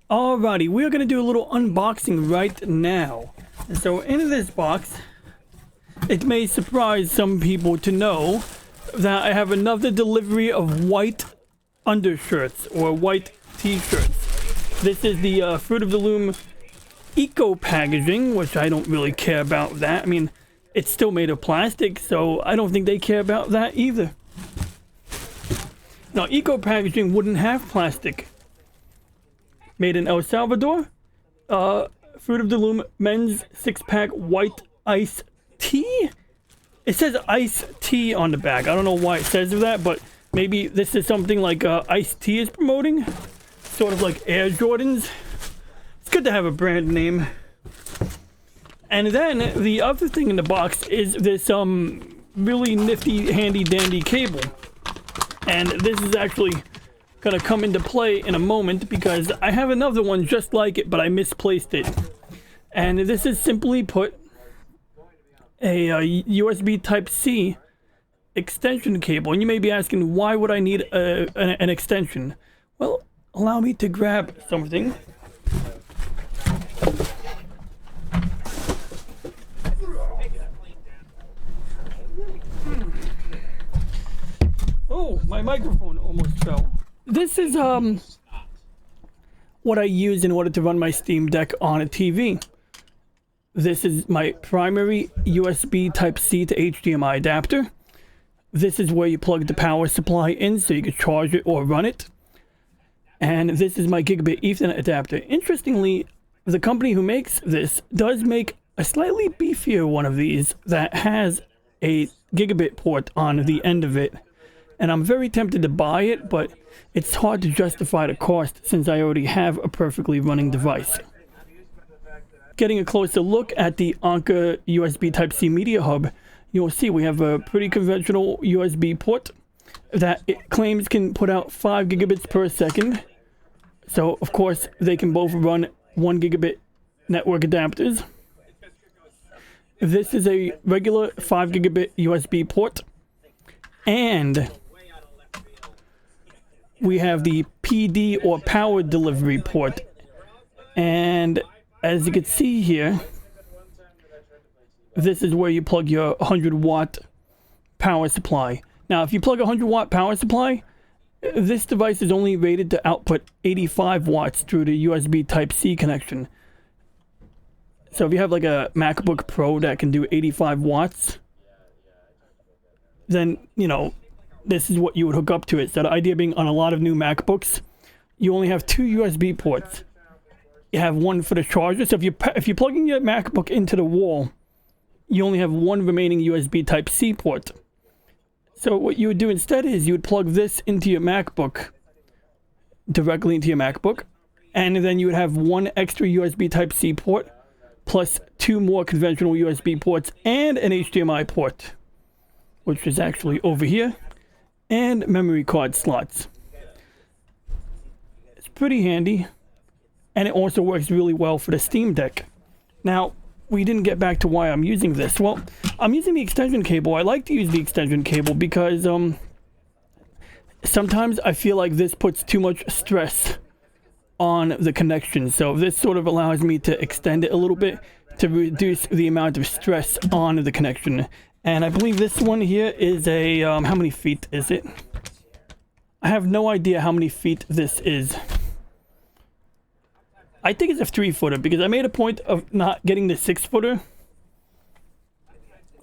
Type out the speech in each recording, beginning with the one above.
Alrighty, we're gonna do a little unboxing right now. So in this box, it may surprise some people to know that I have another delivery of white undershirts or white t-shirts. This is the Fruit of the Loom eco packaging, which I don't really care about that. I mean, it's still made of plastic, so I don't think they care about that either. Now, eco packaging wouldn't have plastic. Made in El Salvador. Fruit of the Loom men's 6-pack white iced tea. It says iced tea on the back. I don't know why it says that, but maybe this is something like iced tea is promoting. Sort of like Air Jordans. It's good to have a brand name. And then the other thing in the box is this really nifty handy dandy cable. And this is actually gonna come into play in a moment because I have another one just like it, but I misplaced it. And this is simply put a USB Type-C extension cable. And you may be asking, why would I need an extension? Well, allow me to grab something. Oh, my microphone almost fell. This is what I use in order to run my Steam Deck on a TV. This is my primary USB Type-C to HDMI adapter. This is where you plug the power supply in so you can charge it or run it. And this is my Gigabit Ethernet adapter. Interestingly, the company who makes this does make a slightly beefier one of these that has a gigabit port on the end of it. And I'm very tempted to buy it, but it's hard to justify the cost since I already have a perfectly running device. Getting a closer look at the Anker USB Type-C Media Hub, you'll see we have a pretty conventional USB port that it claims can put out 5 gigabits per second. So, of course, they can both run 1 gigabit network adapters. This is a regular 5 gigabit USB port. And we have the PD or power delivery port. And as you can see here, this is where you plug your 100-watt power supply. Now, if you plug a 100-watt power supply, this device is only rated to output 85 watts through the USB Type-C connection. So if you have like a MacBook Pro that can do 85 watts, then, you know, this is what you would hook up to it. So the idea being on a lot of new MacBooks, you only have 2 USB ports. You have one for the charger. So if you're plugging your MacBook into the wall, you only have one remaining USB Type-C port. So what you would do instead is you would plug this into your MacBook, directly into your MacBook, and then you would have one extra USB Type-C port, plus 2 more conventional USB ports and an HDMI port, which is actually over here, and memory card slots. It's pretty handy, and it also works really well for the Steam Deck. Now, we didn't get back to why I'm using this. Well, I'm using the extension cable. I like to use the extension cable because sometimes I feel like this puts too much stress on the connection. So this sort of allows me to extend it a little bit to reduce the amount of stress on the connection. And I believe this one here is a, how many feet is it? I have no idea how many feet this is. I think it's a 3-footer because I made a point of not getting the 6-footer.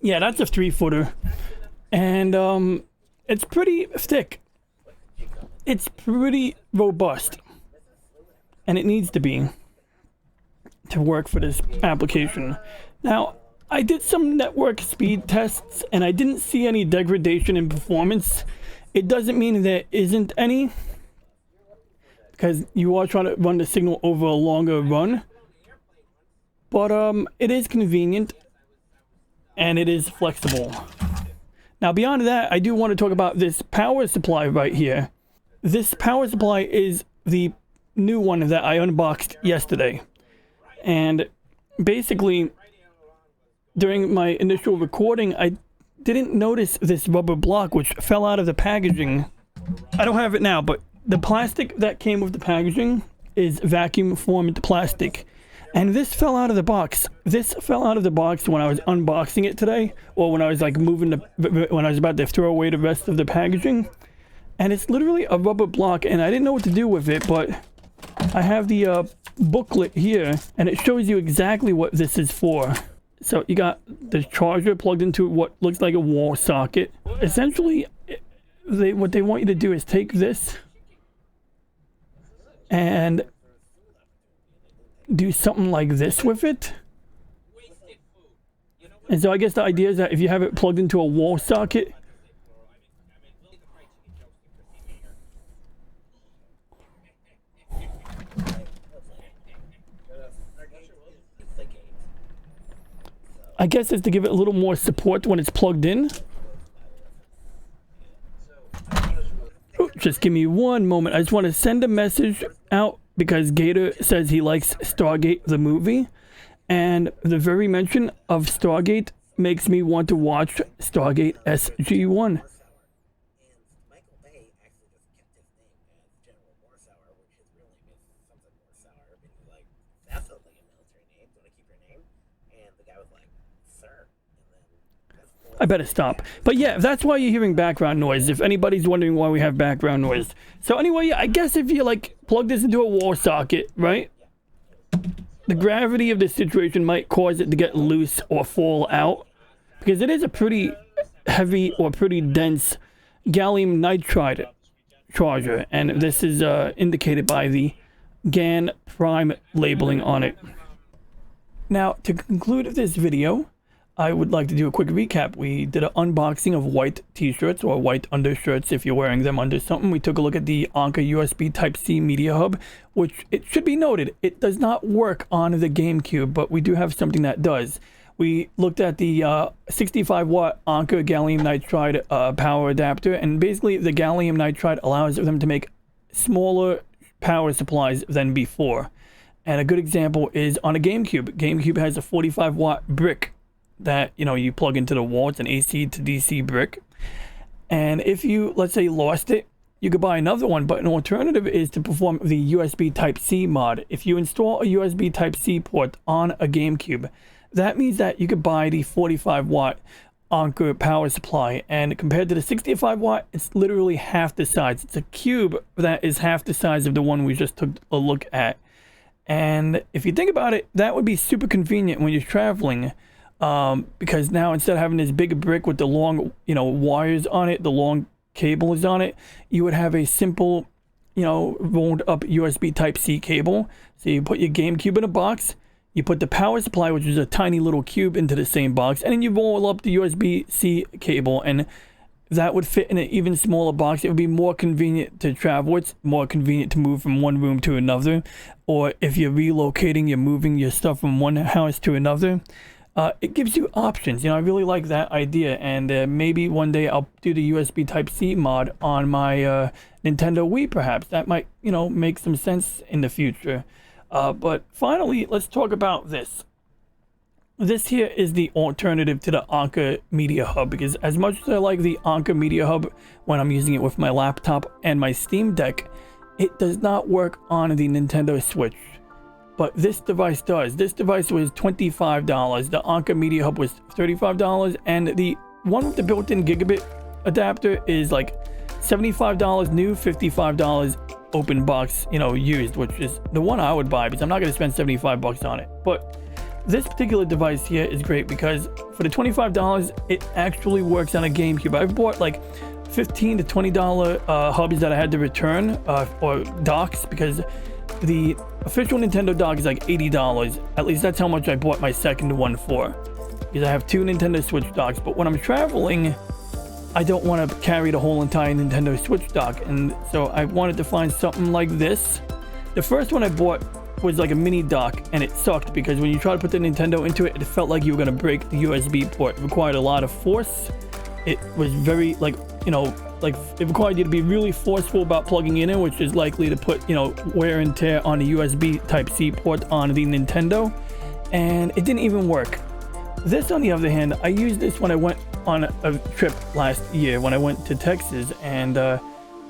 Yeah, that's a 3-footer. And it's pretty thick. It's pretty robust. And it needs to be to work for this application. Now, I did some network speed tests and I didn't see any degradation in performance. It doesn't mean there isn't any, because you are trying to run the signal over a longer run. But it is convenient and it is flexible. Now, beyond that, I do want to talk about this power supply right here. This power supply is the new one that I unboxed yesterday. And basically, during my initial recording, I didn't notice this rubber block which fell out of the packaging. I don't have it now, but the plastic that came with the packaging is vacuum formed plastic. And this fell out of the box. This fell out of the box when I was unboxing it today, or when I was like when I was about to throw away the rest of the packaging. And it's literally a rubber block, and I didn't know what to do with it, but I have the booklet here, and it shows you exactly what this is for. So you got the charger plugged into what looks like a wall socket. Essentially, what they want you to do is take this and do something like this with it. And so I guess the idea is that if you have it plugged into a wall socket, I guess it's to give it a little more support when it's plugged in. Oh, just give me one moment. I just want to send a message out because Gator says he likes Stargate the movie, and the very mention of Stargate makes me want to watch Stargate SG-1. Michael Bay actually just kept his name as General Morsauer, which his real name is something Morsauer, but he's like, that sounds like a military name, do you want to keep your name? And the guy was like, sir. And then I better stop. But yeah, that's why you're hearing background noise, if anybody's wondering why we have background noise. So anyway, I guess if you like plug this into a wall socket, right? The gravity of the situation might cause it to get loose or fall out, because it is a pretty heavy or pretty dense gallium nitride charger, and this is indicated by the GaN prime labeling on it. Now, to conclude this video, I would like to do a quick recap. We did an unboxing of white t-shirts, or white undershirts if you're wearing them under something. We took a look at the Anker USB Type-C Media Hub, which it should be noted, it does not work on the GameCube, but we do have something that does. We looked at the 65 watt Anker gallium nitride power adapter, and basically the gallium nitride allows them to make smaller power supplies than before. And a good example is on a GameCube. GameCube has a 45 watt brick that, you know, you plug into the wall. It's an AC to DC brick, and if you, let's say, lost it, you could buy another one. But an alternative is to perform the USB Type-C mod. If you install a USB Type-C port on a GameCube, that means that you could buy the 45 watt Anker power supply, and compared to the 65 watt, it's literally half the size. It's a cube that is half the size of the one we just took a look at. And if you think about it, that would be super convenient when you're traveling, because now instead of having this big brick with the long, you know, wires on it, the long cables on it, you would have a simple, you know, rolled up USB Type-C cable. So you put your GameCube in a box, you put the power supply, which is a tiny little cube, into the same box, and then you roll up the USB-C cable, and that would fit in an even smaller box. It would be more convenient to travel. It's more convenient to move from one room to another, or if you're relocating, you're moving your stuff from one house to another. It gives you options. You know, I really like that idea, and maybe one day I'll do the USB Type-C mod on my Nintendo Wii, perhaps. That might, you know, make some sense in the future. But finally, let's talk about this. This here is the alternative to the Anker Media Hub, because as much as I like the Anker Media Hub when I'm using it with my laptop and my Steam Deck, it does not work on the Nintendo Switch. But this device does. This device was $25. The Anker Media Hub was $35, and the one with the built-in gigabit adapter is like $75 new, $55 open box, you know, used, which is the one I would buy because I'm not going to spend 75 bucks on it. But this particular device here is great because for the $25, it actually works on a GameCube. I've bought like $15 to $20 hubs that I had to return, or docks, because the official Nintendo dock is like $80. At least that's how much I bought my second one for, because I have two Nintendo Switch docks. But when I'm traveling, I don't want to carry the whole entire Nintendo Switch dock, and so I wanted to find something like this. The first one I bought was like a mini dock, and it sucked because when you try to put the Nintendo into it, it felt like you were going to break the USB port. It required a lot of force. It was very, like, you know, like it required you to be really forceful about plugging it in, which is likely to put, you know, wear and tear on the USB Type-C port on the Nintendo, and it didn't even work. This, on the other hand, I used this when I went on a trip last year when I went to Texas, and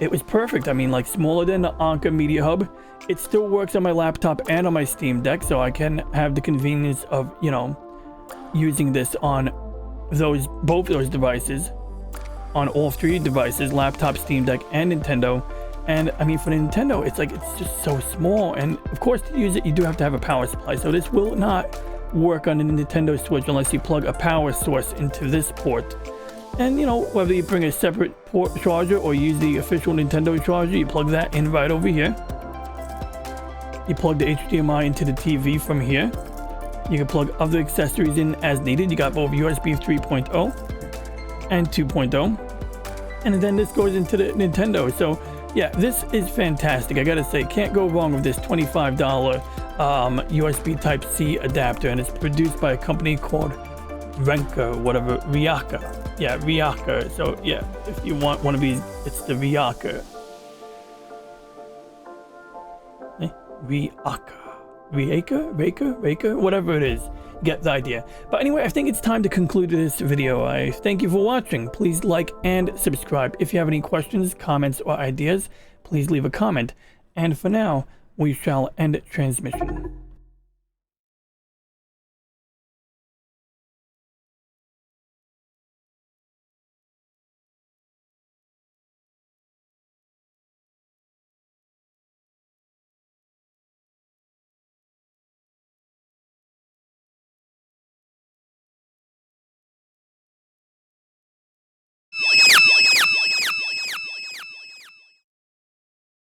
it was perfect. I mean, like, smaller than the Anker Media Hub. It still works on my laptop and on my Steam Deck, so I can have the convenience of, you know, using this on both those devices, on all 3 devices, laptop, Steam Deck, and Nintendo. And I mean, for the Nintendo, it's just so small. And of course, to use it, you do have to have a power supply. So this will not work on the Nintendo Switch unless you plug a power source into this port. And you know, whether you bring a separate port charger or use the official Nintendo charger, you plug that in right over here. You plug the HDMI into the TV from here. You can plug other accessories in as needed. You got both USB 3.0 and 2.0. And then this goes into the Nintendo. So yeah, this is fantastic. I gotta say, can't go wrong with this $25 USB Type-C adapter. And it's produced by a company called Ryaka. Yeah, Ryaka. So yeah, if you want one of these, it's the Ryaka. Ryaka, whatever it is, get the idea. But anyway, I think it's time to conclude this video. I thank you for watching. Please like and subscribe. If you have any questions, comments, or ideas, please leave a comment. And for now, we shall end transmission.